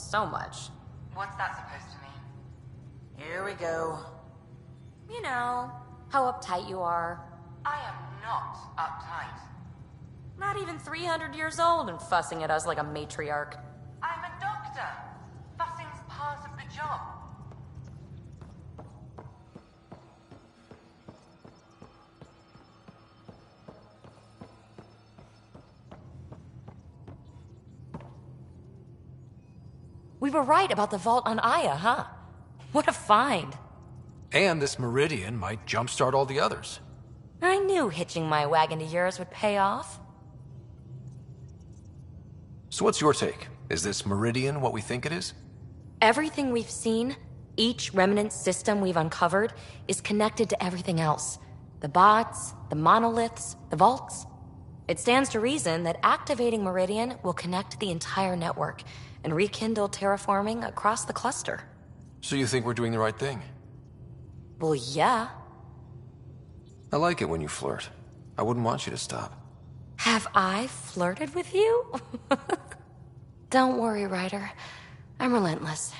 so much. What's that supposed to mean? Here we go. You know, how uptight you are. I am not uptight. Not even 300 years old and fussing at us like a matriarch. I'm a doctor. Fussing's part of the job. We were right about the vault on Aya, huh? What a find. And this meridian might jumpstart all the others. I knew hitching my wagon to yours would pay off. So what's your take? Is this meridian what we think it is? Everything we've seen, each remnant system we've uncovered, is connected to everything else. The bots, the monoliths, the vaults. It stands to reason that activating Meridian will connect the entire network and rekindle terraforming across the cluster. So you think we're doing the right thing? Well, yeah. I like it when you flirt. I wouldn't want you to stop. Have I flirted with you? Don't worry, Ryder. I'm relentless.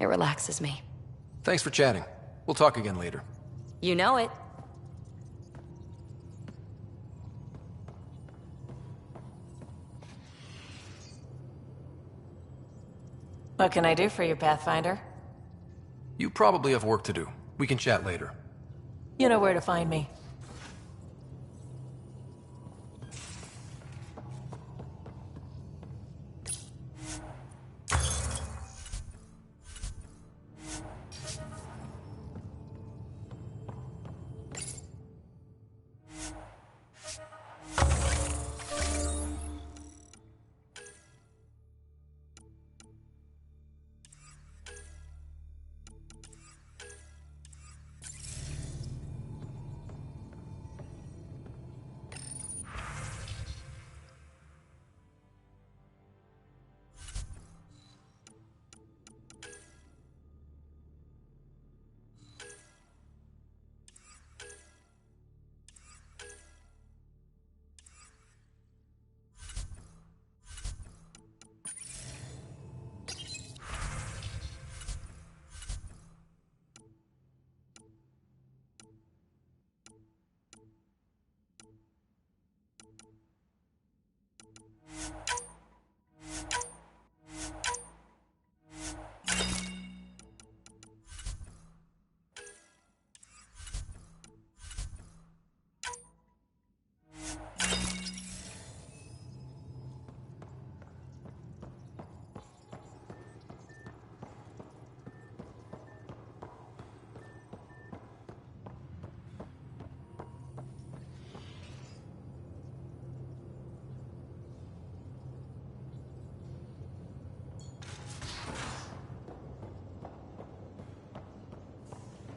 It relaxes me. Thanks for chatting. We'll talk again later. You know it. What can I do for you, Pathfinder? You probably have work to do. We can chat later. You know where to find me.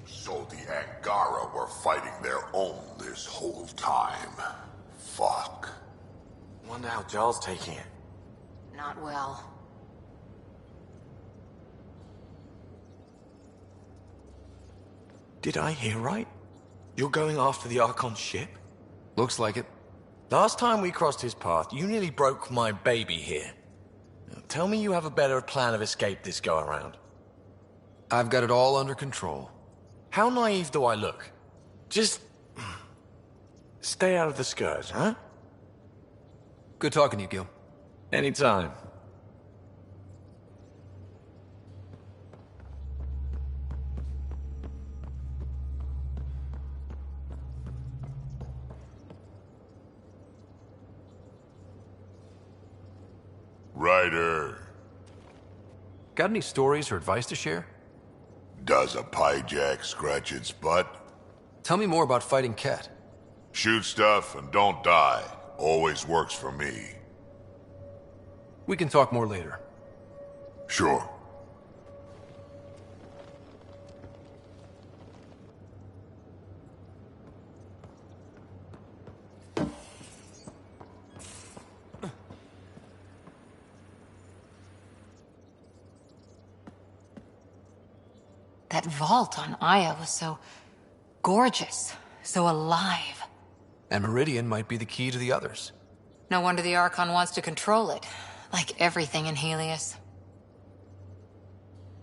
So the Angara were fighting their own this whole time. Fuck. Wonder how Jarl's taking it. Not well. Did I hear right? You're going after the Archon's ship? Looks like it. Last time we crossed his path, you nearly broke my baby here. Now, tell me you have a better plan of escape this go-around. I've got it all under control. How naive do I look? Just... stay out of the Scourge, huh? Good talking to you, Gil. Anytime. Ryder. Got any stories or advice to share? Does a pyjak scratch its butt? Tell me more about fighting Ket. Shoot stuff and don't die. Always works for me. We can talk more later. Sure. That vault on Aya was so gorgeous, so alive. And Meridian might be the key to the others. No wonder the Archon wants to control it, like everything in Helios.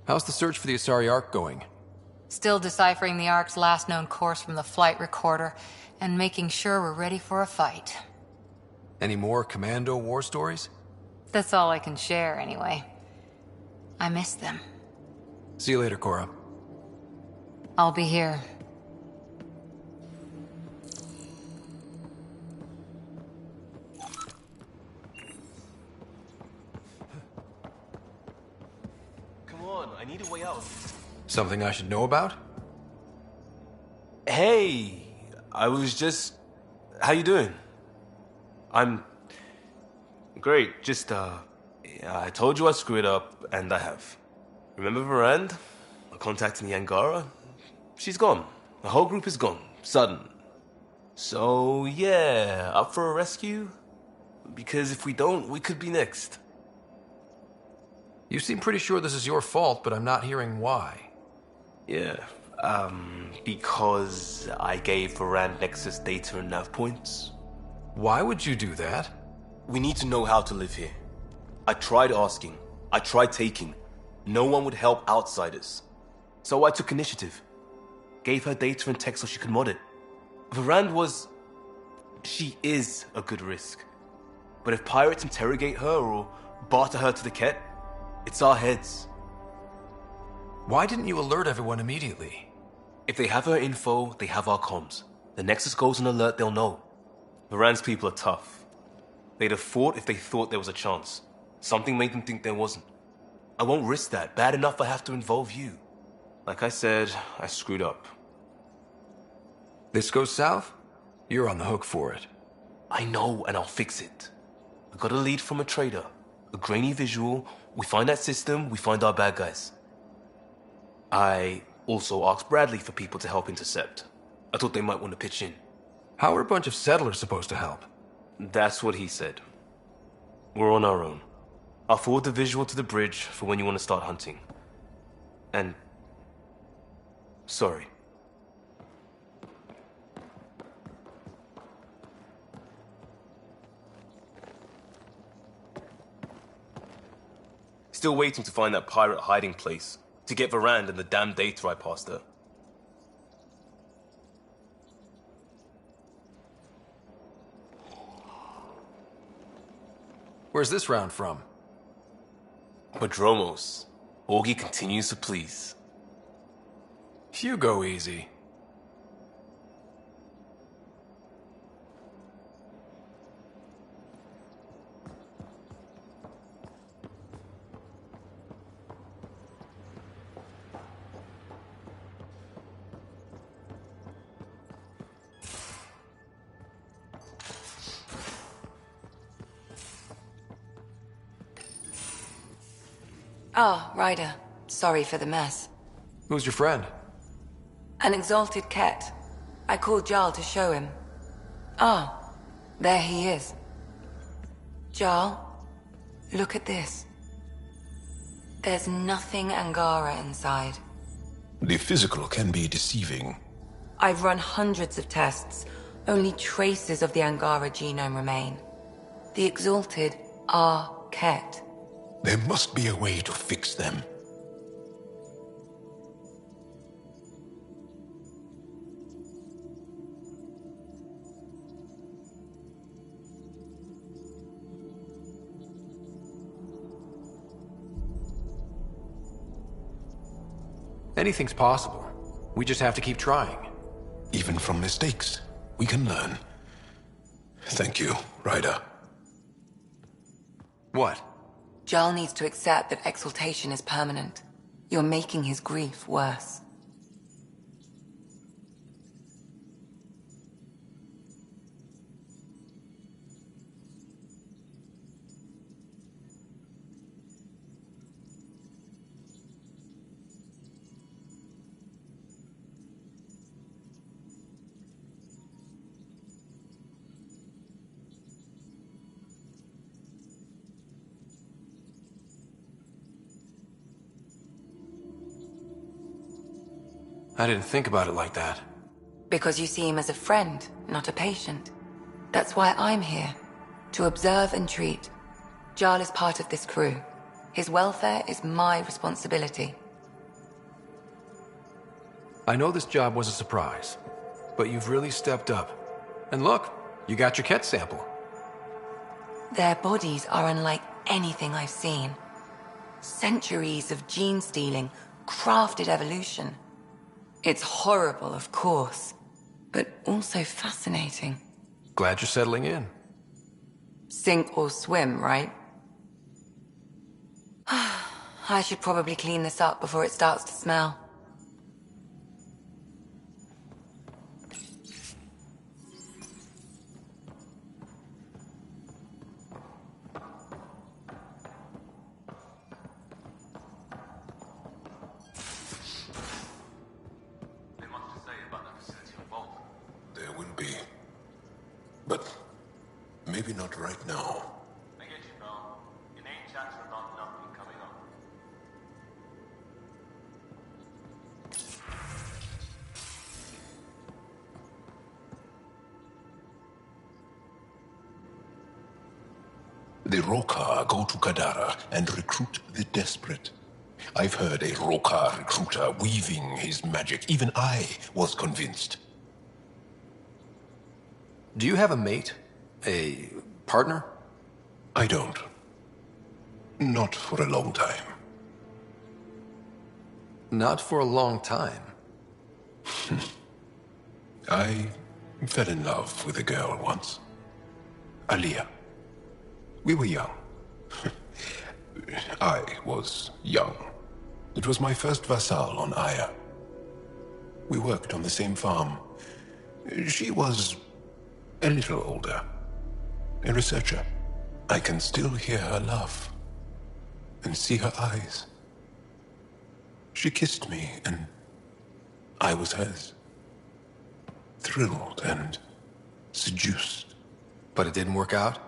How's the search for the Asari Ark going? Still deciphering the Ark's last known course from the flight recorder, and making sure we're ready for a fight. Any more Commando war stories? That's all I can share, anyway. I miss them. See you later, Cora. I'll be here. Come on, I need a way out. Something I should know about? Hey, I was just... How you doing? I'm... Great, just, I told you I screwed up, and I have. Remember Varand? Contacting the Angara? She's gone. The whole group is gone. Sudden. So, yeah, up for a rescue? Because if we don't, we could be next. You seem pretty sure this is your fault, but I'm not hearing why. Yeah, because I gave Varand Nexus data and nav points. Why would you do that? We need to know how to live here. I tried asking. I tried taking. No one would help outsiders. So I took initiative. Gave her data and tech so she could mod it. Varand was... She is a good risk. But if pirates interrogate her or barter her to the Ket, it's our heads. Why didn't you alert everyone immediately? If they have her info, they have our comms. The Nexus goes on alert, they'll know. Varand's people are tough. They'd have fought if they thought there was a chance. Something made them think there wasn't. I won't risk that. Bad enough I have to involve you. Like I said, I screwed up. This goes south? You're on the hook for it. I know, and I'll fix it. I got a lead from a trader. A grainy visual. We find that system, we find our bad guys. I also asked Bradley for people to help intercept. I thought they might want to pitch in. How are a bunch of settlers supposed to help? That's what he said. We're on our own. I'll forward the visual to the bridge for when you want to start hunting. And... sorry. Still waiting to find that pirate hiding place. To get Varand and the damn data I passed her. Where's this round from? Madromos. Augie continues to please. You go easy. Ah, Ryder. Sorry for the mess. Who's your friend? An exalted Ket. I called Jarl to show him. Ah, there he is. Jarl, look at this. There's nothing Angara inside. The physical can be deceiving. I've run hundreds of tests. Only traces of the Angara genome remain. The exalted are Ket. There must be a way to fix them. Anything's possible. We just have to keep trying. Even from mistakes, we can learn. Thank you, Ryder. What? Jarl needs to accept that exaltation is permanent. You're making his grief worse. I didn't think about it like that. Because you see him as a friend, not a patient. That's why I'm here. To observe and treat. Jarl is part of this crew. His welfare is my responsibility. I know this job was a surprise, but you've really stepped up. And look, you got your Ket sample. Their bodies are unlike anything I've seen. Centuries of gene stealing, crafted evolution. It's horrible, of course, but also fascinating. Glad you're settling in. Sink or swim, right? I should probably clean this up before it starts to smell. There will be. But maybe not right now. I get you, pal. Inane chats are not nothing coming up. The Rokar go to Kadara and recruit the desperate. I've heard a Rokar recruiter weaving his magic. Even I was convinced. Do you have a mate? A partner? I don't. Not for a long time. Not for a long time. I fell in love with a girl once. Aliyah. We were young. I was young. It was my first vassal on Aya. We worked on the same farm. She was a little older. A researcher. I can still hear her laugh and see her eyes. She kissed me and I was hers. Thrilled and seduced. But it didn't work out?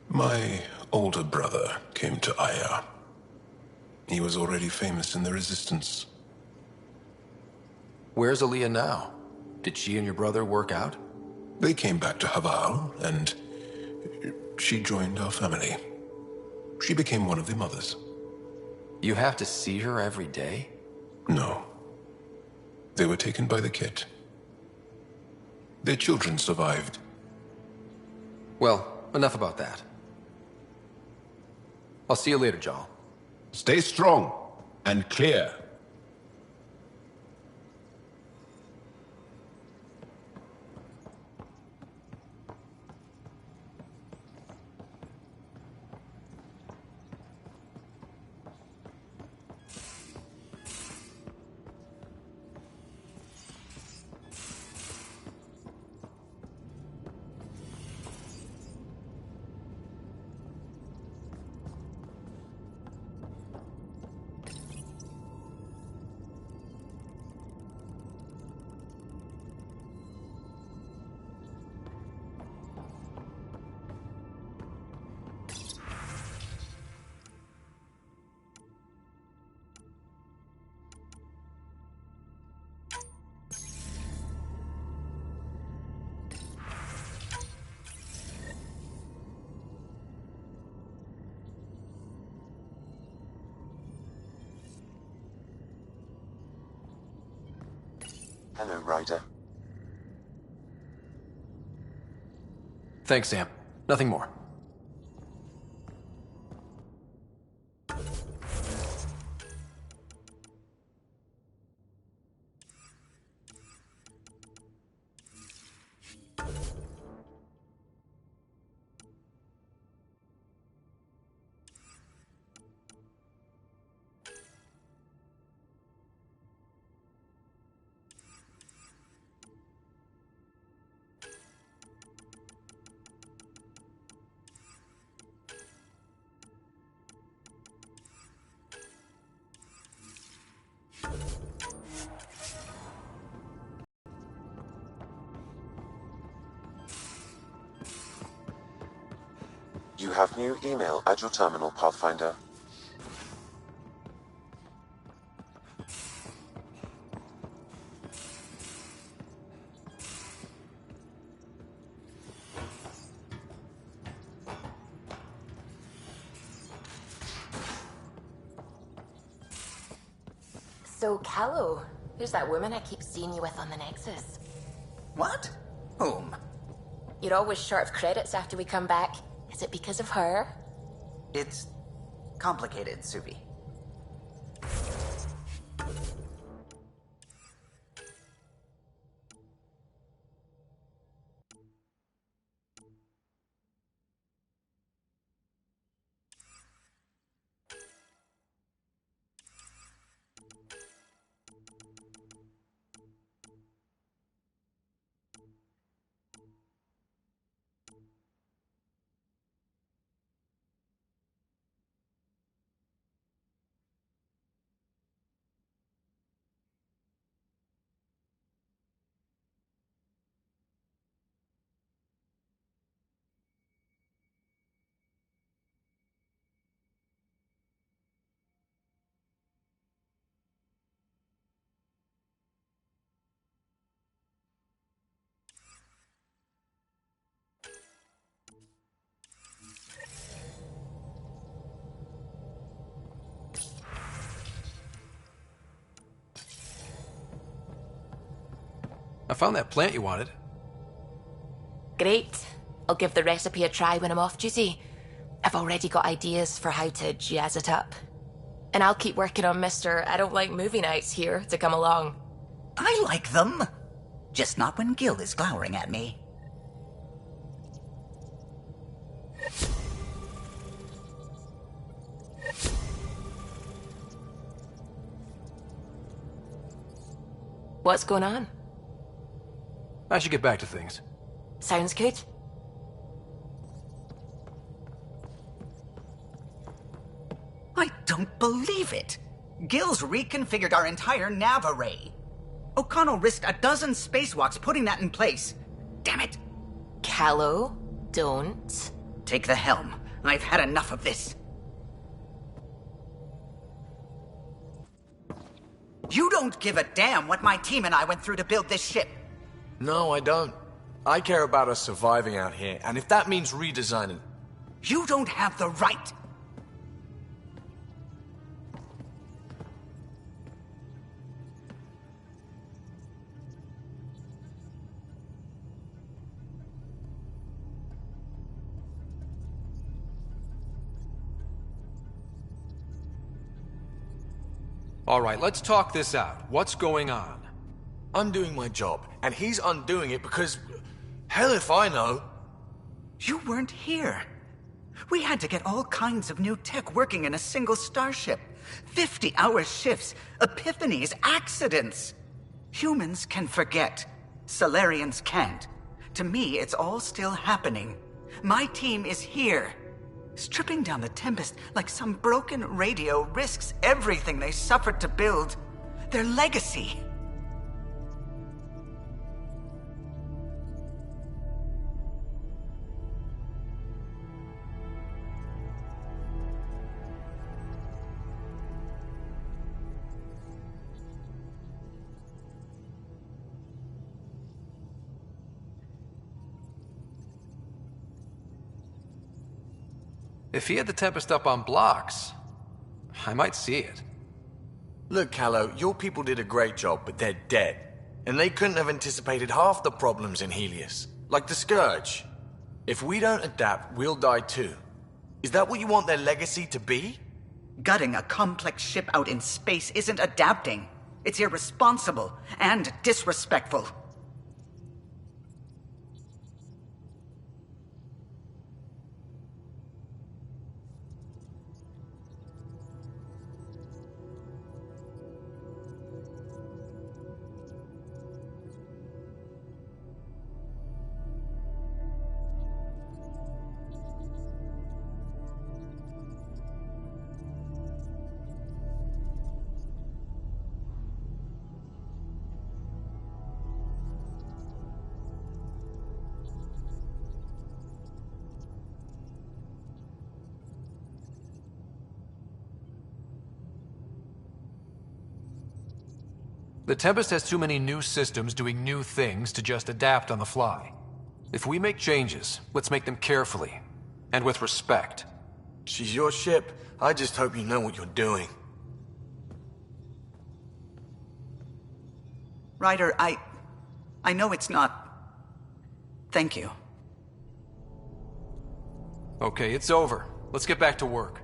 My older brother came to Aya. He was already famous in the Resistance. Where's Aliyah now? Did she and your brother work out? They came back to Haval, and she joined our family. She became one of the mothers. You have to see her every day? No. They were taken by the Ket. Their children survived. Well, enough about that. I'll see you later, Jal. Stay strong and clear. Hello, Ryder. Thanks, Sam. Nothing more. You have new email at your terminal, Pathfinder. So, Callow, Who's that woman I keep seeing you with on the Nexus? What? Whom? You're always short of credits after we come back. Is it because of her? It's complicated, Subi. I found that plant you wanted. Great. I'll give the recipe a try when I'm off duty. I've already got ideas for how to jazz it up. And I'll keep working on Mr. I don't like movie nights here to come along. I like them. Just not when Gil is glowering at me. What's going on? I should get back to things. Sounds good. I don't believe it. Gil's reconfigured our entire nav array. O'Connell risked a dozen spacewalks putting that in place. Damn it. Callow, don't. Take the helm. I've had enough of this. You don't give a damn what my team and I went through to build this ship. No, I don't. I care about us surviving out here, and if that means redesigning... You don't have the right. All right, let's talk this out. What's going on? I'm doing my job, and he's undoing it because... Hell if I know. You weren't here. We had to get all kinds of new tech working in a single starship. 50-hour shifts, epiphanies, accidents. Humans can forget. Solarians can't. To me, it's all still happening. My team is here. Stripping down the Tempest like some broken radio risks everything they suffered to build. Their legacy. If he had the Tempest up on blocks, I might see it. Look, Callow, your people did a great job, but they're dead. And they couldn't have anticipated half the problems in Helios. Like the Scourge. If we don't adapt, we'll die too. Is that what you want their legacy to be? Gutting a complex ship out in space isn't adapting. It's irresponsible and disrespectful. The Tempest has too many new systems doing new things to just adapt on the fly. If we make changes, let's make them carefully, and with respect. She's your ship. I just hope you know what you're doing. Ryder, I know it's not... Thank you. Okay, it's over. Let's get back to work.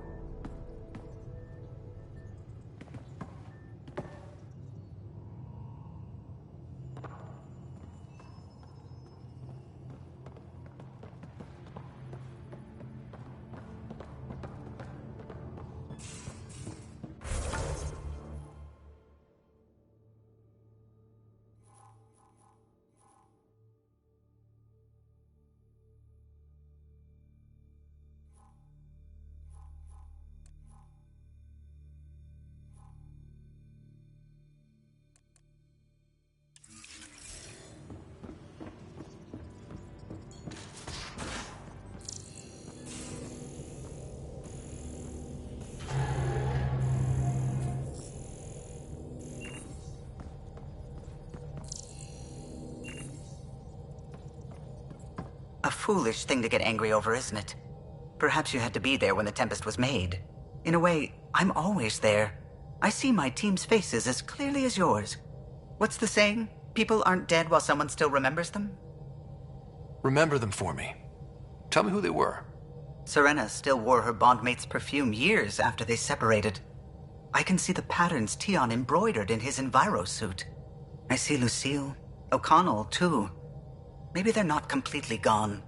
A foolish thing to get angry over, isn't it? Perhaps you had to be there when the Tempest was made. In a way, I'm always there. I see my team's faces as clearly as yours. What's the saying? People aren't dead while someone still remembers them? Remember them for me. Tell me who they were. Serena still wore her bondmate's perfume years after they separated. I can see the patterns Tion embroidered in his Enviro suit. I see Lucille, O'Connell, too. Maybe they're not completely gone.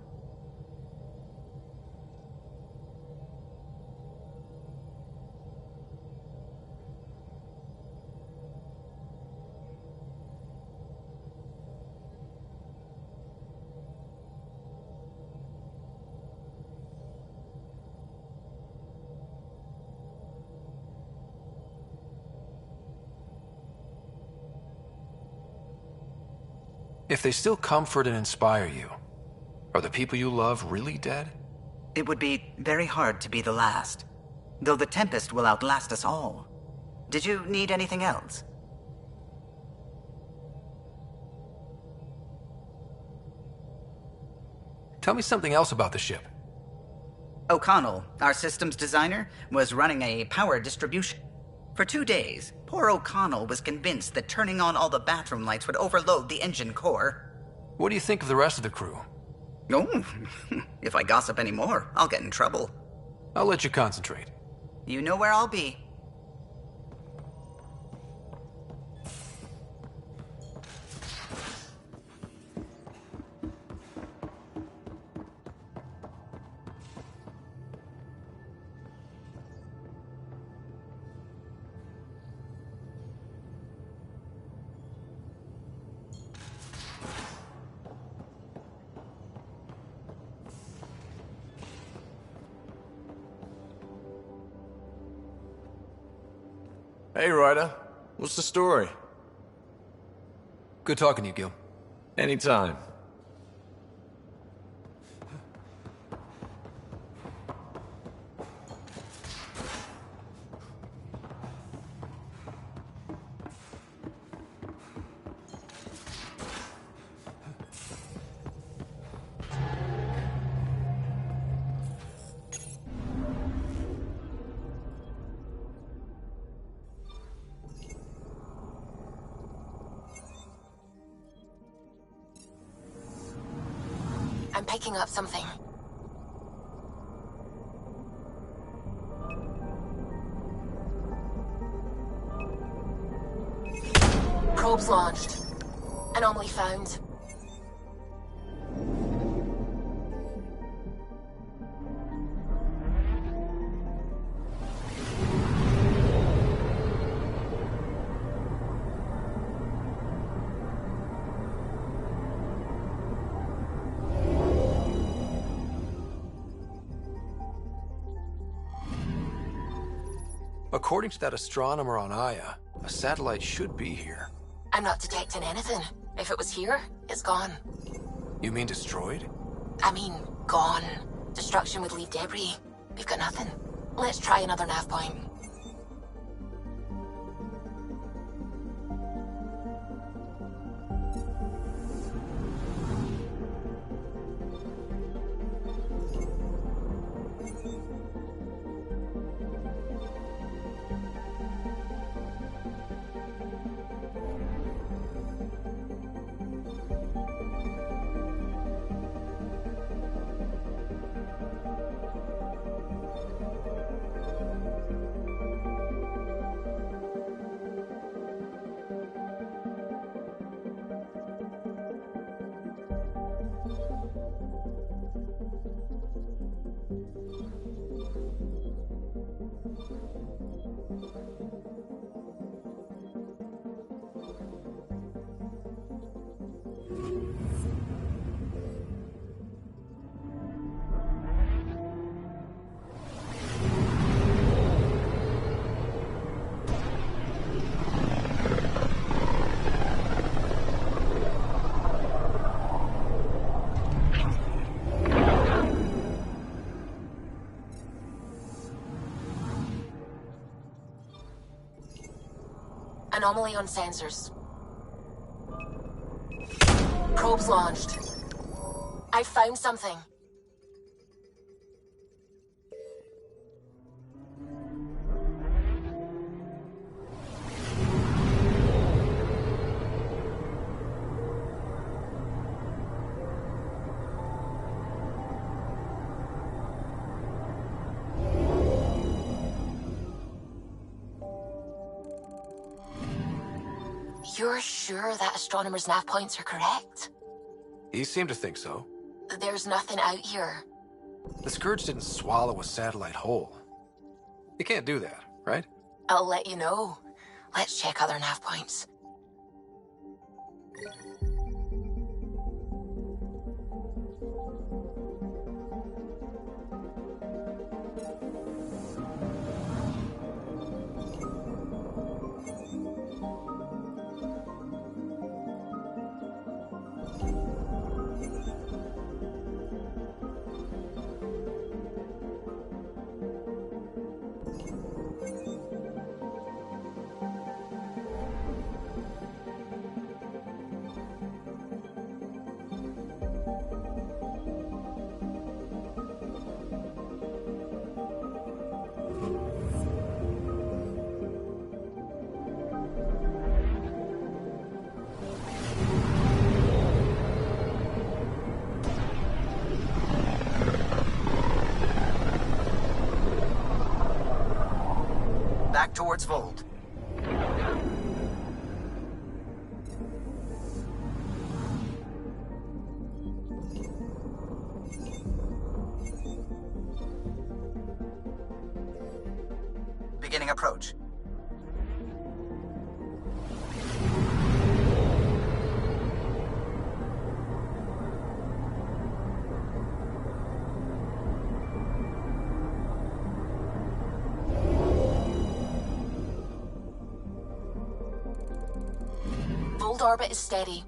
If they still comfort and inspire you, are the people you love really dead? It would be very hard to be the last, though the Tempest will outlast us all. Did you need anything else? Tell me something else about the ship. O'Connell, our systems designer, was running a power distribution. For 2 days, poor O'Connell was convinced that turning on all the bathroom lights would overload the engine core. What do you think of the rest of the crew? Oh, if I gossip anymore, I'll get in trouble. I'll let you concentrate. You know where I'll be. Hey, Ryder. What's the story? Good talking to you, Gil. Anytime. I'm picking up something. Probes launched. Anomaly found. According to that astronomer on Aya, a satellite should be here. I'm not detecting anything. If it was here, it's gone. You mean destroyed? I mean, gone. Destruction would leave debris. We've got nothing. Let's try another nav point. Anomaly on sensors. Probes launched. I found something. You're sure that astronomer's nav points are correct? He seemed to think so. There's nothing out here. The Scourge didn't swallow a satellite whole. You can't do that, right? I'll let you know. Let's check other nav points. Back towards Vold. Beginning approach. Vold orbit is steady.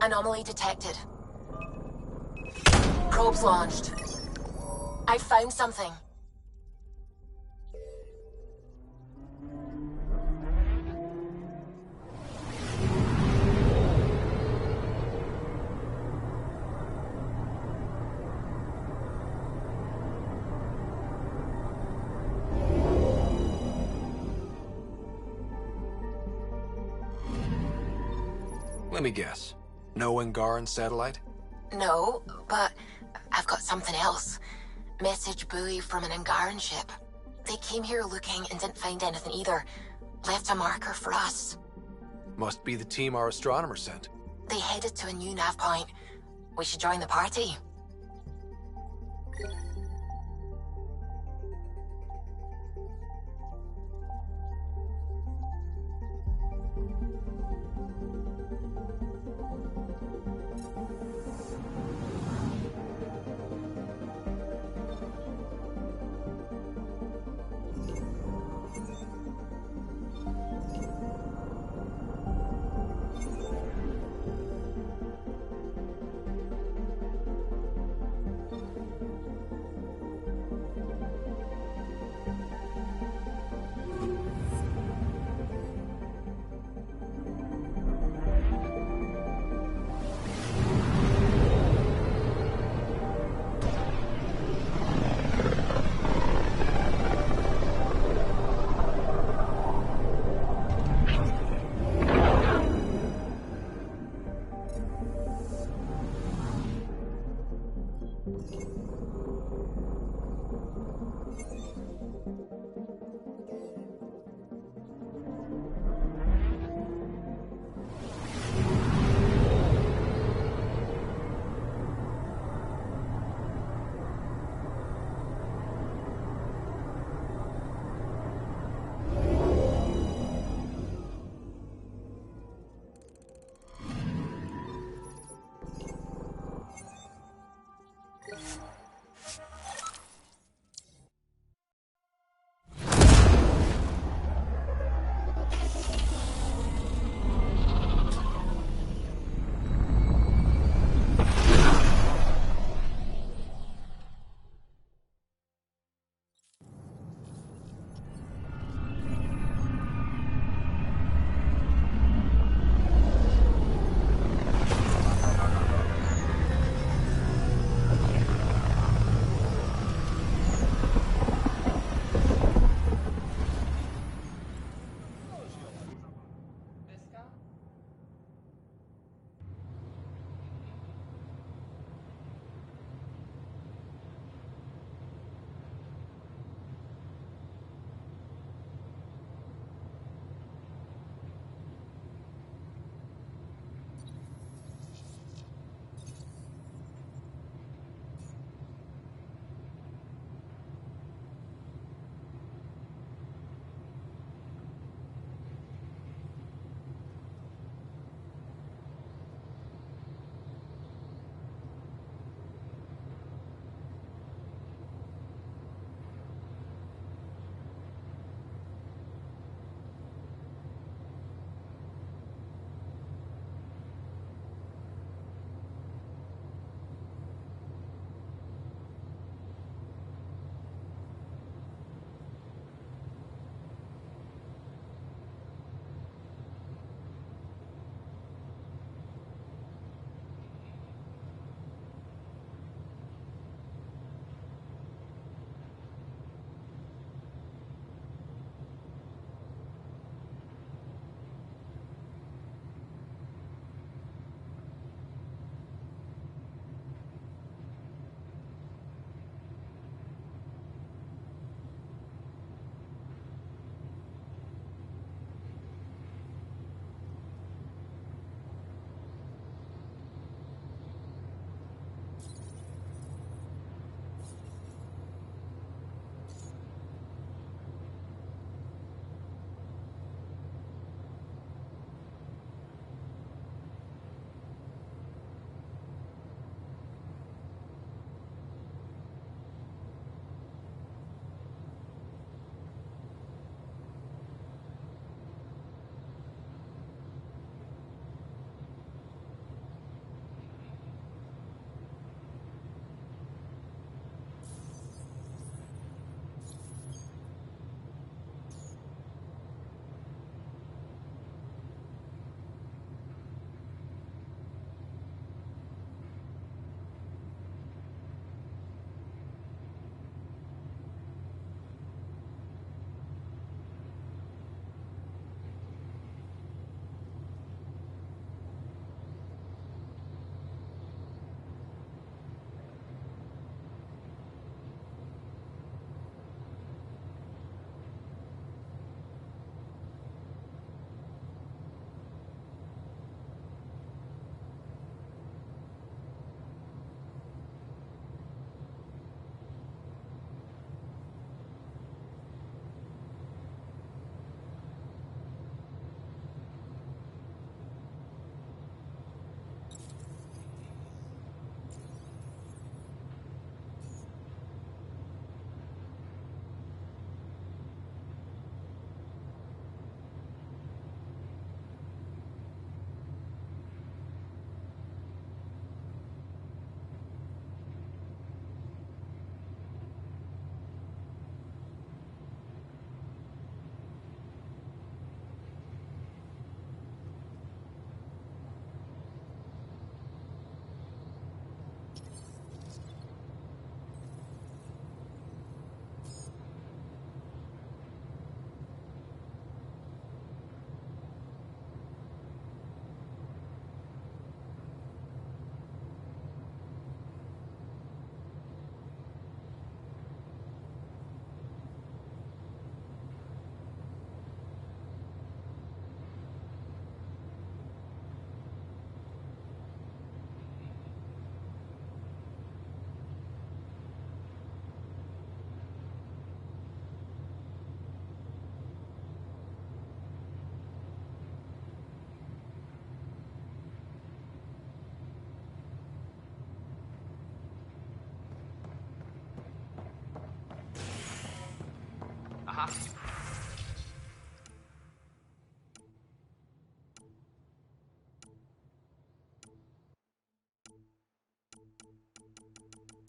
Anomaly detected. Probes launched. I found something. Let me guess. No Angaran satellite? No, but I've got something else. Message buoy from an Angaran ship. They came here looking and didn't find anything either. Left a marker for us. Must be the team our astronomer sent. They headed to a new nav point. We should join the party.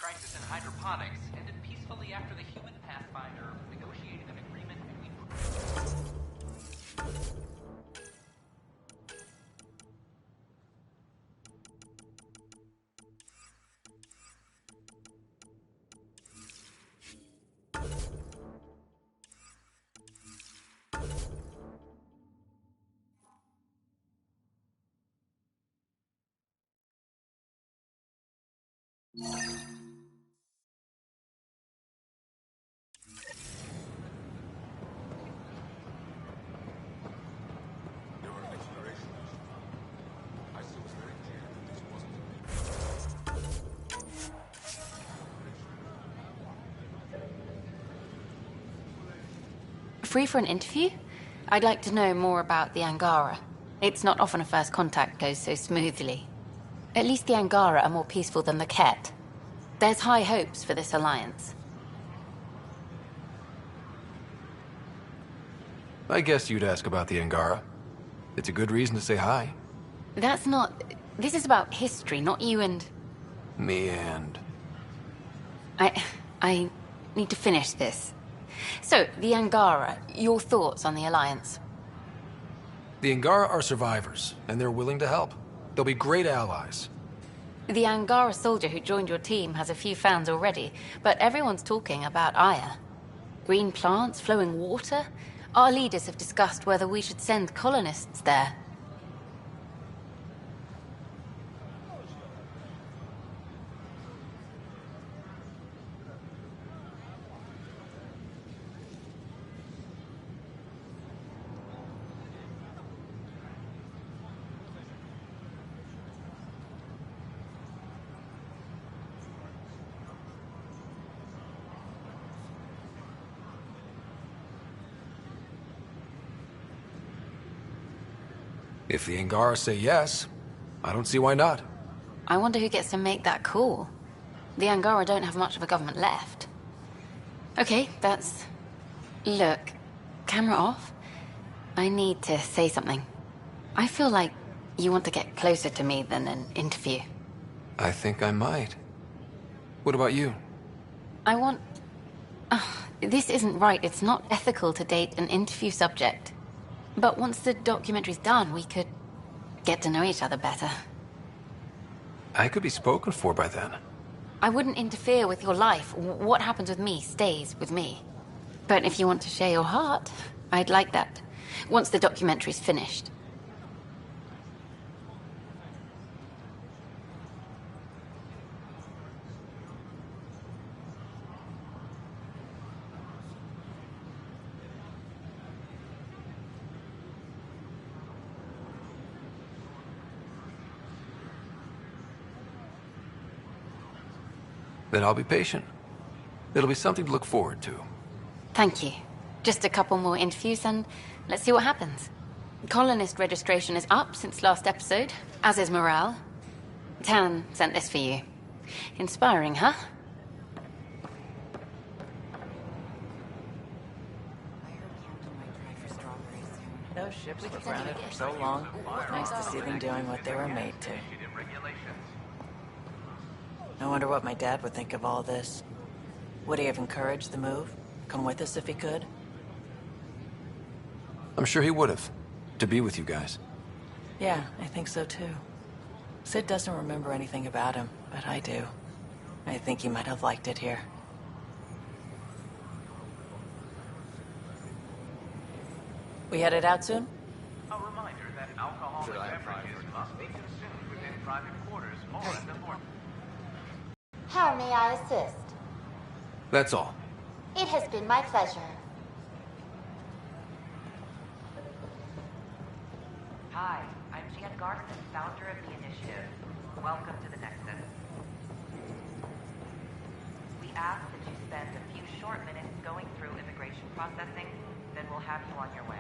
crisis in hydroponics ended peacefully after the human Pathfinder negotiated an agreement between... Free for an interview? I'd like to know more about the Angara. It's not often a first contact goes so smoothly. At least the Angara are more peaceful than the Ket. There's high hopes for this alliance. I guess you'd ask about the Angara. It's a good reason to say hi. That's not... This is about history, not you and... Me and... I need to finish this. So, the Angara, your thoughts on the alliance? The Angara are survivors, and they're willing to help. They'll be great allies. The Angara soldier who joined your team has a few fans already, but everyone's talking about Aya. Green plants, flowing water? Our leaders have discussed whether we should send colonists there. If the Angara say yes, I don't see why not. I wonder who gets to make that call. The Angara don't have much of a government left. Okay, that's... Look, camera off. I need to say something. I feel like you want to get closer to me than an interview. I think I might. What about you? I want... this isn't right. It's not ethical to date an interview subject. But once the documentary's done, we could get to know each other better. I could be spoken for by then. I wouldn't interfere with your life. What happens with me stays with me. But if you want to share your heart, I'd like that. Once the documentary's finished. Then I'll be patient. It'll be something to look forward to. Thank you. Just a couple more interviews and let's see what happens. Colonist registration is up since last episode, as is morale. Tan sent this for you. Inspiring, huh? Those ships were grounded for so long. Nice to see them doing what they were made to. I wonder what my dad would think of all this. Would he have encouraged the move? Come with us if he could? I'm sure he would have. To be with you guys. Yeah, I think so too. Sid doesn't remember anything about him, but I do. I think he might have liked it here. We headed out soon? A reminder that alcoholic beverages must be consumed within private quarters or in the morning. How may I assist? That's all. It has been my pleasure. Hi, I'm Jan Garson, founder of the initiative. Welcome to the Nexus. We ask that you spend a few short minutes going through immigration processing, then we'll have you on your way.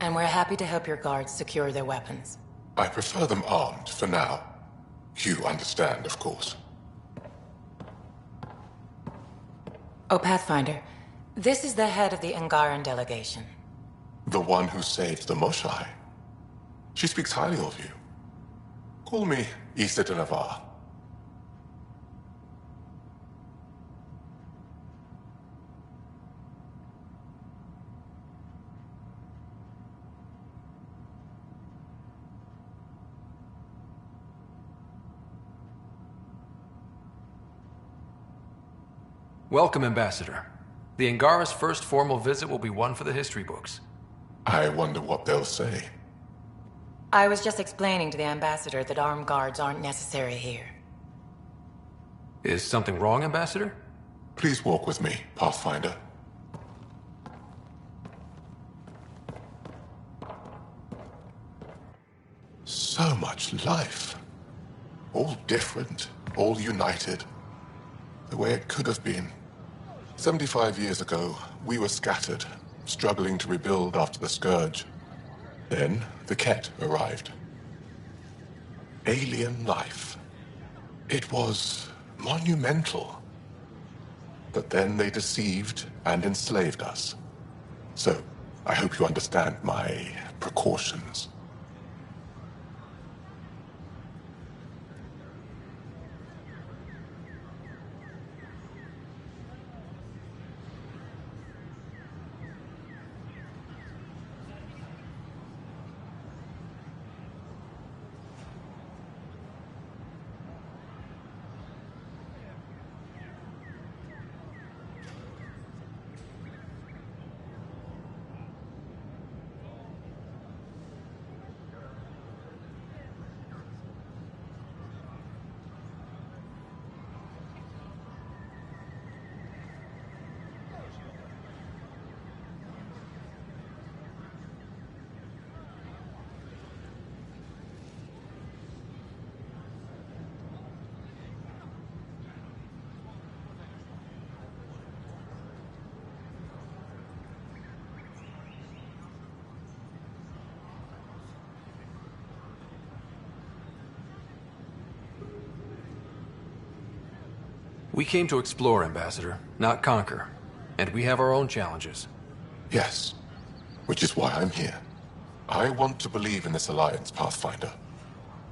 And we're happy to help your guards secure their weapons. I prefer them armed for now. You understand, of course. Oh, Pathfinder, this is the head of the Angaran delegation. The one who saved the Moshai. She speaks highly of you. Call me Issa de Navarre. Welcome, Ambassador. The Angara's first formal visit will be one for the history books. I wonder what they'll say. I was just explaining to the Ambassador that armed guards aren't necessary here. Is something wrong, Ambassador? Please walk with me, Pathfinder. So much life. All different, all united. The way it could have been. 75 years ago, we were scattered, struggling to rebuild after the Scourge. Then, the Ket arrived. Alien life. It was monumental. But then they deceived and enslaved us. So, I hope you understand my precautions. We came to explore, Ambassador, not conquer. And we have our own challenges. Yes, which is why I'm here. I want to believe in this alliance, Pathfinder.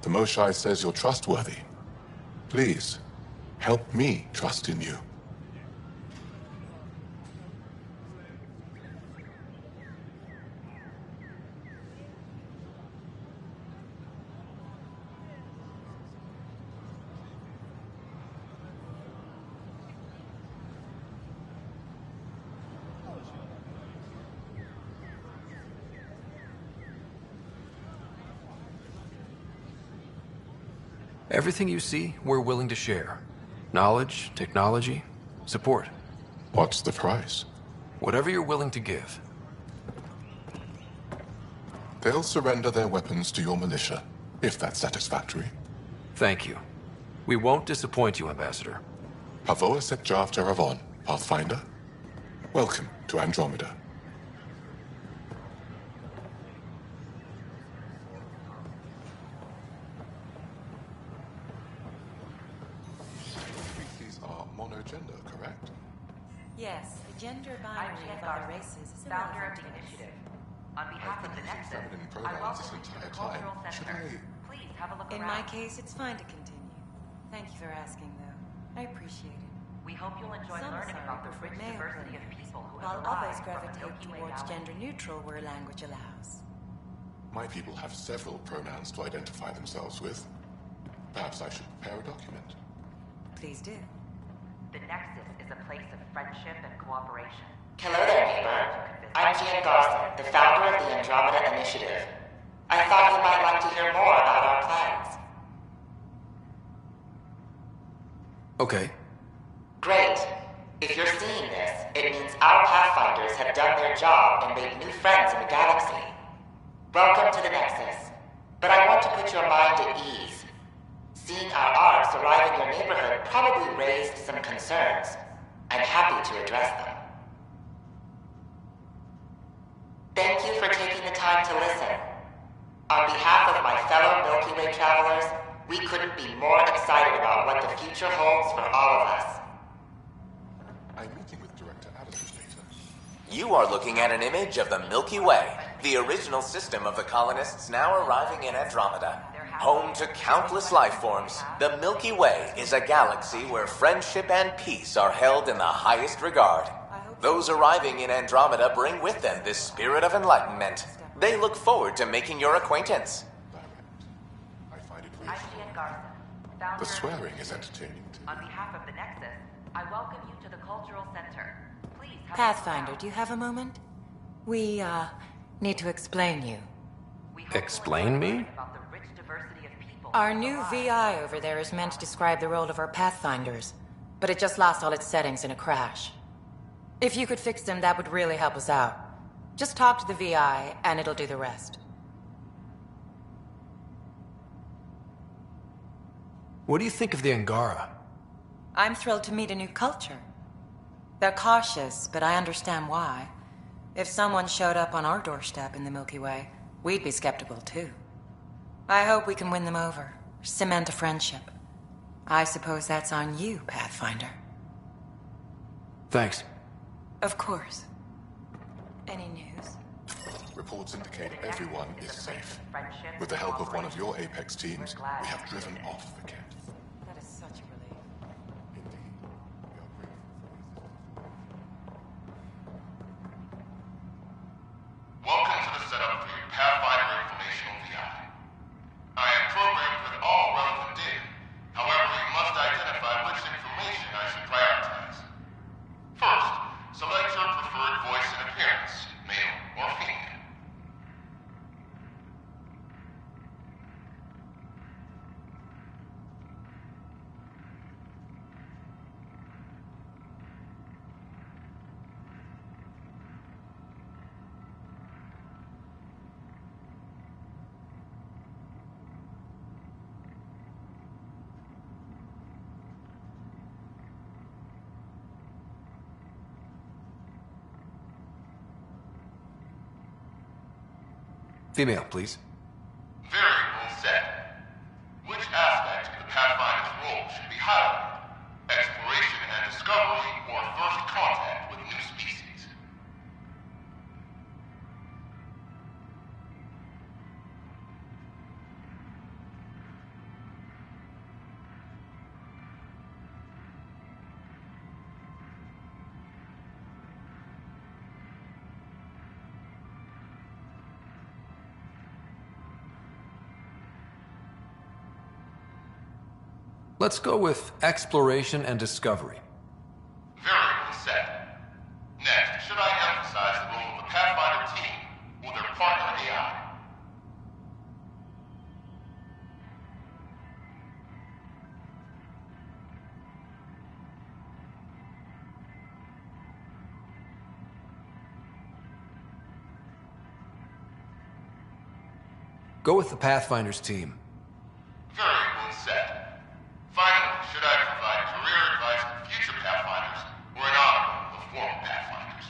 The Moshai says you're trustworthy. Please, help me trust in you. Everything you see, we're willing to share. Knowledge, technology, support. What's the price? Whatever you're willing to give. They'll surrender their weapons to your militia, if that's satisfactory. Thank you. We won't disappoint you, Ambassador. Pavoa set Jav Jaravon, Pathfinder. Welcome to Andromeda. Monogender, correct? Yes, the gender binary of other races is founder of irrelevant the to this. initiative. On behalf of the Nexus, I welcome you to the Cultural Center. Please have a look In around. my case, it's fine to continue. Thank you for asking, though. I appreciate it. We hope you'll enjoy Some learning are about the prefer rich male diversity of pronouns, people who while have others arrived from the gravitate Milky Way towards galaxy. gender neutral where language allows. My people have several pronouns to identify themselves with. Perhaps I should prepare a document. Please do. The Nexus is a place of friendship and cooperation. Hello there, neighbor. I'm Gian Garson, the founder of the Andromeda Initiative. I thought you might like to hear more about our plans. Okay. Great. If you're seeing this, it means our Pathfinders have done their job and made new friends in the galaxy. Welcome to the Nexus. But I want to put your mind at ease. Seeing our arcs arrive in your neighborhood probably raised some concerns. I'm happy to address them. Thank you for taking the time to listen. On behalf of my fellow Milky Way travelers, we couldn't be more excited about what the future holds for all of us. I'm meeting with Director Addison later. You are looking at an image of the Milky Way, the original system of the colonists now arriving in Andromeda. Home to countless life forms, the Milky Way is a galaxy where friendship and peace are held in the highest regard. Those arriving in Andromeda bring with them this spirit of enlightenment. They look forward to making your acquaintance. I find it reassuring. The swearing is entertaining too. On behalf of the Nexus, I welcome you to the Cultural Center. Please have Pathfinder, do you have a moment? We, need to explain you. Explain me? Our new VI over there is meant to describe the role of our Pathfinders, but it just lost all its settings in a crash. If you could fix them, that would really help us out. Just talk to the VI, and it'll do the rest. What do you think of the Angara? I'm thrilled to meet a new culture. They're cautious, but I understand why. If someone showed up on our doorstep in the Milky Way, we'd be skeptical too. I hope we can win them over, cement a friendship. I suppose that's on you, Pathfinder. Thanks. Of course. Any news? Reports indicate everyone is safe. With the help of one of your Apex teams, we have driven off the Kett. That is such a relief. Indeed. We are grateful for Welcome to the setup for your Pathfinder Informational VI. I am programmed with all relevant data. However, you must identify which information I should prioritize. First, select your preferred voice and appearance, male or female. Female, please. Variable set. Which aspect of the Pathfinder's role should be highlighted? Exploration and discovery, or first contact with new species? Let's go with exploration and discovery. Variable set. Next, should I emphasize the role of the Pathfinder team or their partner AI? Go with the Pathfinder's team. Variable set. Finally, should I provide career advice to future Pathfinders or an honor of former Pathfinders?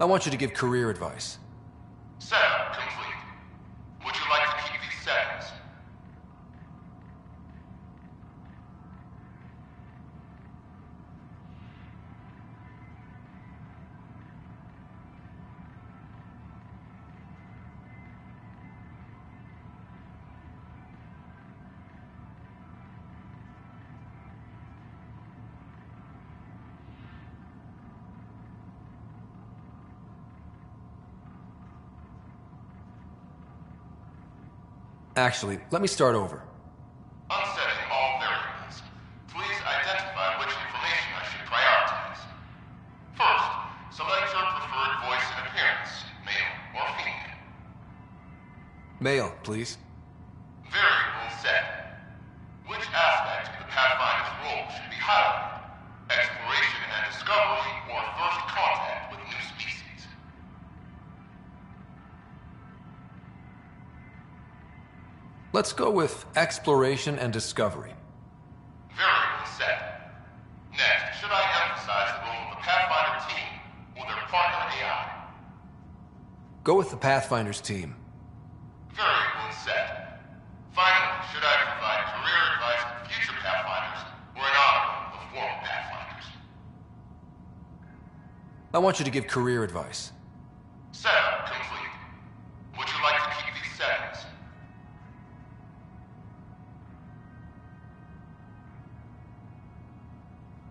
I want you to give career advice. Setup complete. Would you like to keep these settings? Actually, let me start over. Unsetting all variables. Please identify which information I should prioritize. First, select your preferred voice and appearance, male or female. Male, please. Variable Let's go with exploration and discovery. Very well said. Next, should I emphasize the role of the Pathfinder team or their partner AI? Go with the Pathfinder's team. Very well said. Finally, should I provide career advice to future Pathfinders or an article of former Pathfinders? I want you to give career advice. Setup complete. Would you like to keep these settings?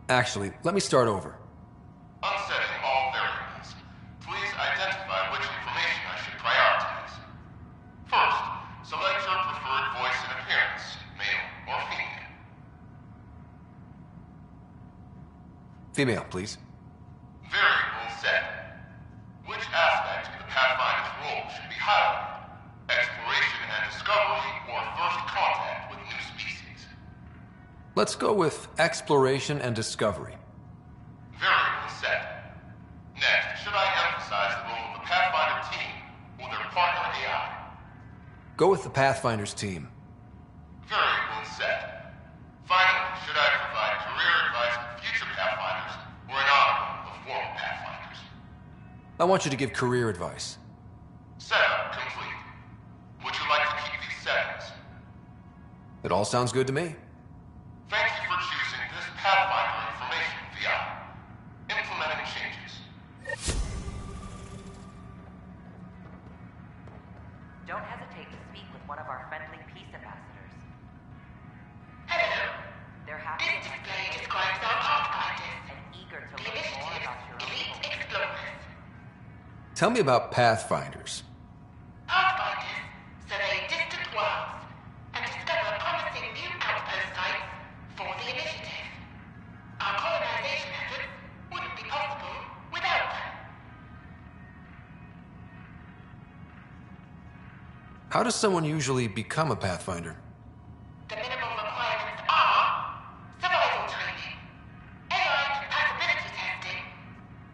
Actually, let me start over. Unsetting all variables. Please identify which information I should prioritize. First, select your preferred voice and appearance, male or female. Female, please. Very well said. Which aspect of the Pathfinder's role should be highlighted? Exploration and discovery or first contact with new species? Let's go with exploration and discovery. Very well said. Next, should I emphasize the role of the Pathfinder team or their partner AI? Go with the Pathfinder's team. Very well said. Finally, should I provide career advice to future Pathfinders or an article of former Pathfinders? I want you to give career advice. Setup complete. Would you like to keep these settings? It all sounds good to me. Thank you for choosing this Pathfinder information VI. Implementing changes. Don't hesitate to speak with one of our friendly peace ambassadors. Hello. They're happy This display describes our Pathfinders. and eager to The learn more initiative, about your Elite Explorers. Tell me about Pathfinders. Pathfinders survey distant worlds and discover promising new outpost sites for the initiative. Our colonization efforts wouldn't be possible without them. How does someone usually become a Pathfinder? The minimum requirements are survival training, AI compatibility testing,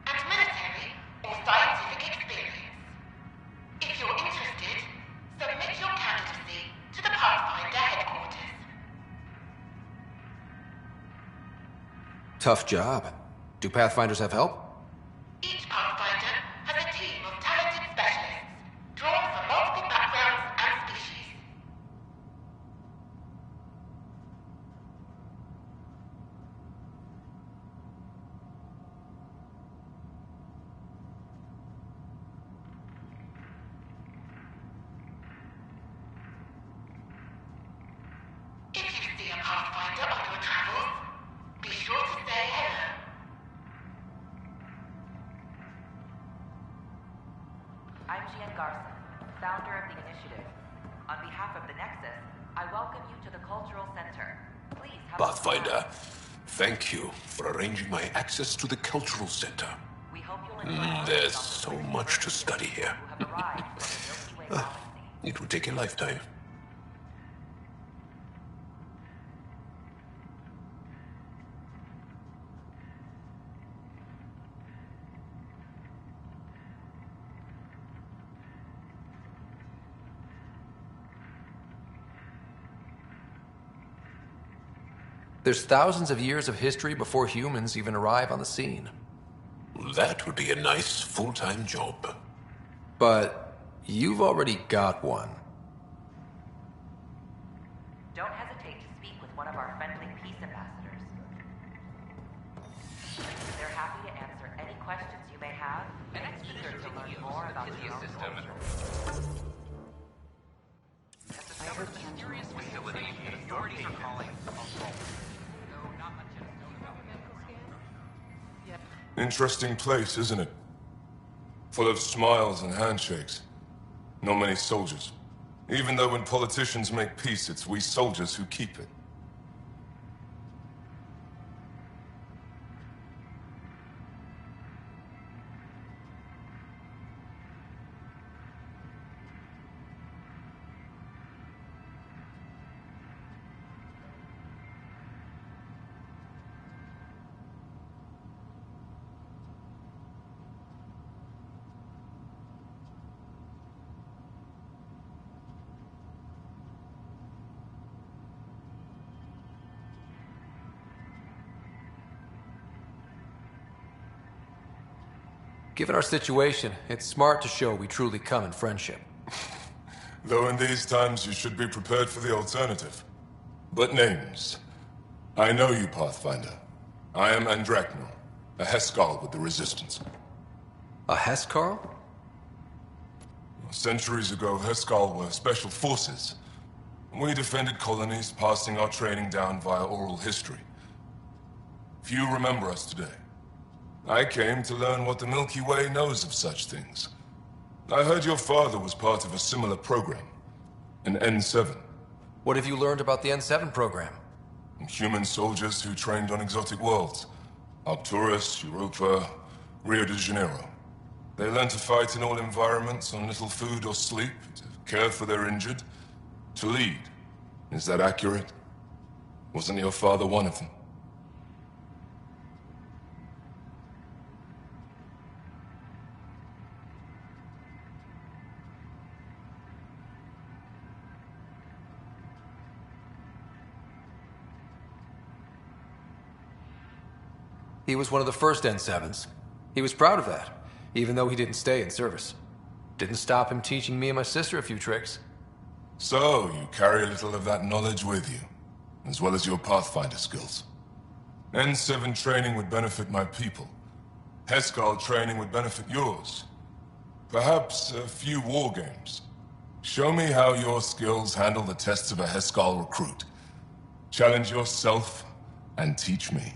and military or scientific experience. If you're interested, submit your candidacy to the Pathfinder headquarters. Tough job. Do Pathfinders have help? Each Pathfinder has a team of talented specialists, drawn from multiple backgrounds and species. If you see a Pathfinder on your travels, be sure to say hello. I'm Gian Garson, founder of the initiative. On behalf of the Nexus, I welcome you to the Cultural Center. Please have Pathfinder, thank you for arranging my access to the Cultural Center. We hope you'll enjoy There's so much to study here. who have arrived from the Milky Way galaxy. It will take a lifetime. There's thousands of years of history before humans even arrive on the scene. That would be a nice full-time job. But you've already got one. Don't hesitate to speak with one of our friendly peace ambassadors. They're happy to answer any questions you may have and eager to learn more about your own culture. I heard mysterious facility that authorities are calling Interesting place, isn't it? Full of smiles and handshakes. Not many soldiers. Even though when politicians make peace, it's we soldiers who keep it. Given our situation, it's smart to show we truly come in friendship. Though in these times you should be prepared for the alternative. But names. I know you, Pathfinder. I am Andromeda, a Heskal with the Resistance. A Heskal? Centuries ago, Heskal were special forces. We defended colonies, passing our training down via oral history. Few remember us today. I came to learn what the Milky Way knows of such things. I heard your father was part of a similar program, an N7. What have you learned about the N7 program? Human soldiers who trained on exotic worlds. Arcturus, Europa, Rio de Janeiro. They learn to fight in all environments on little food or sleep, to care for their injured, to lead. Is that accurate? Wasn't your father one of them? He was one of the first N7s. He was proud of that, even though he didn't stay in service. Didn't stop him teaching me and my sister a few tricks. So, you carry a little of that knowledge with you, as well as your Pathfinder skills. N7 training would benefit my people. Heskal training would benefit yours. Perhaps a few war games. Show me how your skills handle the tests of a Heskal recruit. Challenge yourself and teach me.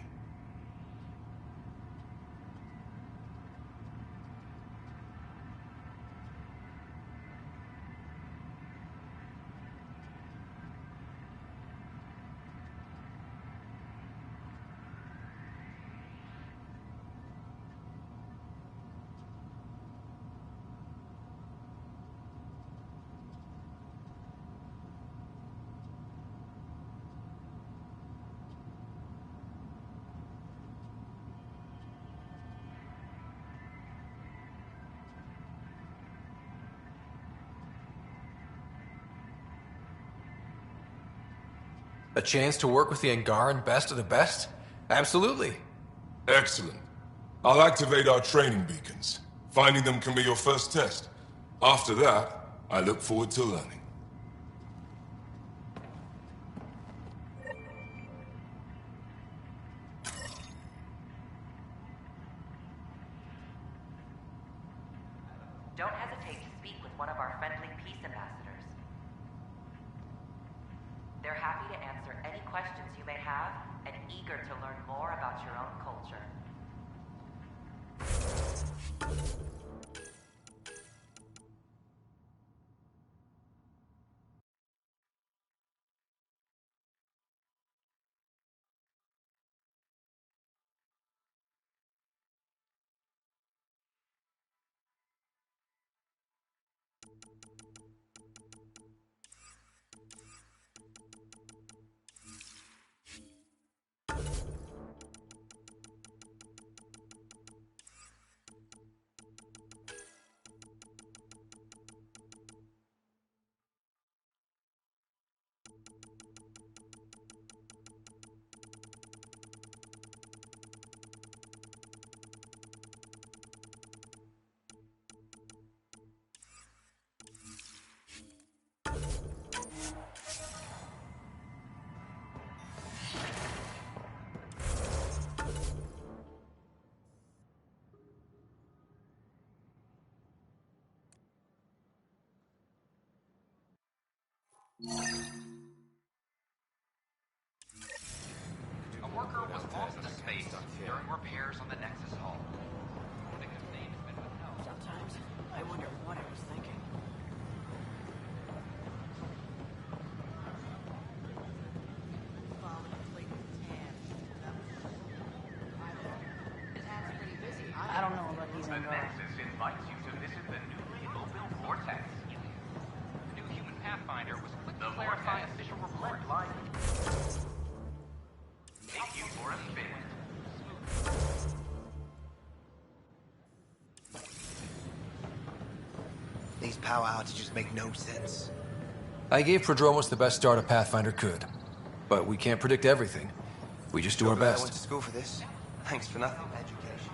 A chance to work with the Angaran best of the best? Absolutely. Excellent. I'll activate our training beacons. Finding them can be your first test. After that, I look forward to learning. Don't hesitate to speak with one of our friendly peace ambassadors. They're happy to answer any questions you may have and eager to learn more about your own culture. A worker was lost to space during repairs on the Nexus hull. The victim's name has been withheld. Sometimes I wonder what I was thinking. I don't know about these The Angara. Nexus invites you to visit the newly opened Vortex. The new human Pathfinder was quick to clarify official report. Take you for a spin. These power outages make no sense. I gave Prodromos the best start a Pathfinder could. But we can't predict everything. We just do our I best. went to school for this. Thanks for nothing. Education.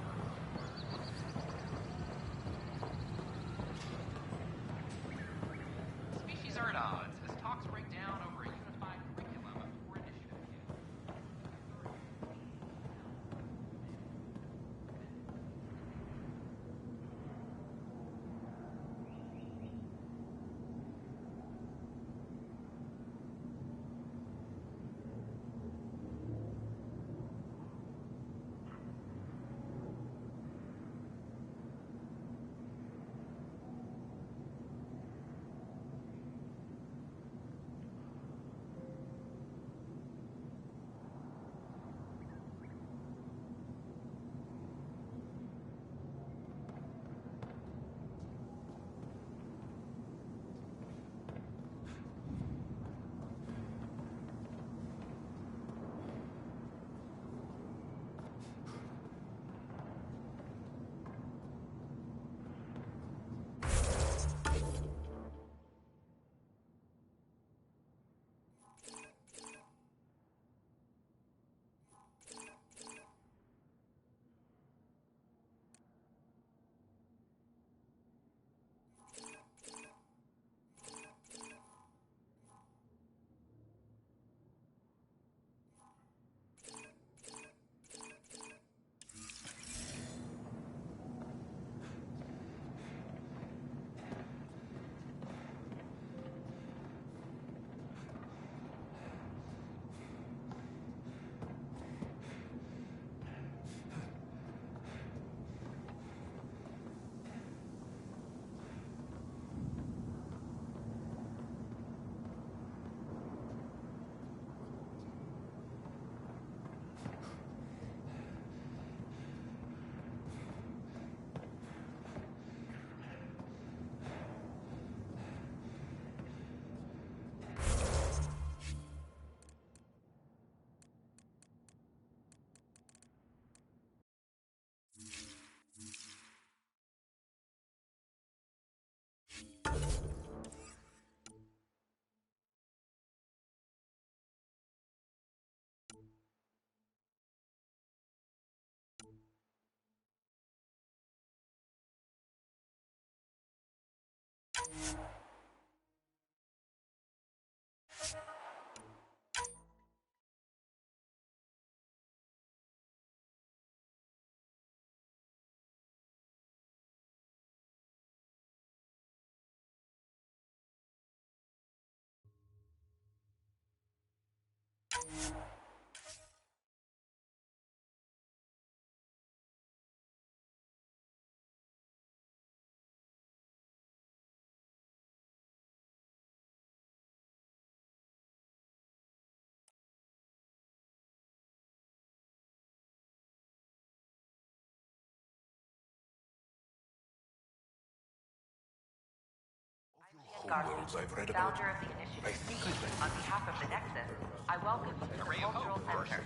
Homeworlds I've read about. Founder of the initiative. I think I'd like On behalf of the Nexus, I welcome you to the Cultural Center.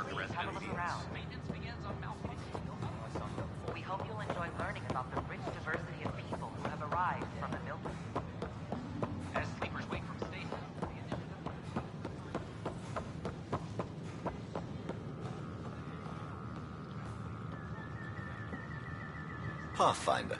Please have a look around. Maintenance begins on malfunction. We hope you'll enjoy learning about the rich diversity of people who have arrived from the Milky Way. As sleepers wake from station, the initiative. Pathfinder.